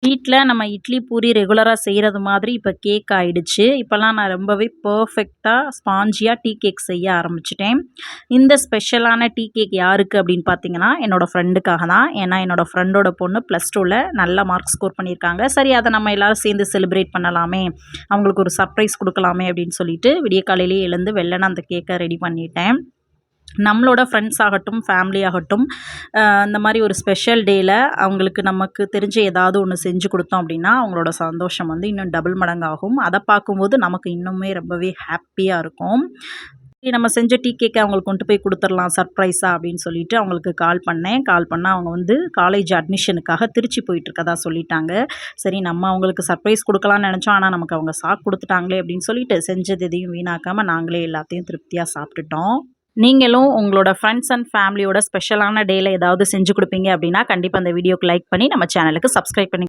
வீட்ல நம்ம இட்லி, பூரி ரெகுலரா செய்றது மாதிரி இப்ப கேக் ஆயிடுச்சு. இப்பலாம் நான் ரொம்பவே பெர்ஃபெக்ட்டா, ஸ்பாஞ்சியா டீ கேக் செய்ய ஆரம்பிச்சுட்டேன். இந்த ஸ்பெஷலான டீ கேக் யாருக்கு அப்படின்னு பார்த்தீங்கன்னா, என்னோட ஃப்ரெண்டுக்காக தான். ஏன்னா, என்னோட ஃப்ரெண்டோட பொண்ணு +2ல நல்ல மார்க் ஸ்கோர் பண்ணியிருக்காங்க. சரி அத நம்ம எல்லாரும் சேர்ந்து செலிப்ரேட் பண்ணலாமே, அவங்களுக்கு ஒரு சர்ப்ரைஸ் குடுக்கலாமே அப்படின்னு சொல்லிட்டு, விடிய காலையிலேயே எழுந்து வெள்ளன அந்த கேக்க ரெடி பண்ணிட்டேன். நம்மளோட ஃப்ரெண்ட்ஸ் ஆகட்டும், ஃபேமிலி ஆகட்டும், இந்த மாரி ஒரு ஸ்பெஷல் டேல அவங்களுக்கு நமக்கு தெரிஞ்ச ஏதாவது ஒண்ணு செஞ்சு குடுத்தோம் அப்படின்னா, அவங்களோட சந்தோஷம் வந்து இன்னும் டபுள் மடங்காகும். அத பார்க்கும்போது நமக்கு இன்னுமே ரொம்பவே ஹேப்பியா இருக்கும். சரி நம்ம செஞ்ச டீ கேக்க அவங்களுக்கு கொண்டு போய் குடுத்துறலாம் சர்ப்ரைஸா அப்படின்னு சொல்லிட்டு அவங்களுக்கு கால் பண்ணேன். கால் பண்ணா அவங்க வந்து காலேஜ் அட்மிஷனுக்காக திருச்சி போயிட்டுருக்கதா சொல்லிட்டாங்க. சரி நம்ம அவங்களுக்கு சர்ப்ரைஸ் குடுக்கலாம்னு நெனச்சோம். ஆனா நமக்கு அவங்க சாக்கு குடுத்துட்டாங்களே அப்படின்னு சொல்லிட்டு, செஞ்சது எதையும் வீணாக்காம நாங்களே எல்லாத்தையும் திருப்தியா சாப்ட்டுட்டோம். நீங்களும் உங்களோட ஃப்ரெண்ட்ஸ் அண்ட் ஃபேமிலியோட ஸ்பெஷலான டேல ஏதாவது செஞ்சு குடுப்பீங்க அப்படின்னா, கண்டிப்பா அந்த வீடியோக்கு லைக் பண்ணி நம்ம சேனலுக்கு சப்ஸ்கிரைப் பண்ணி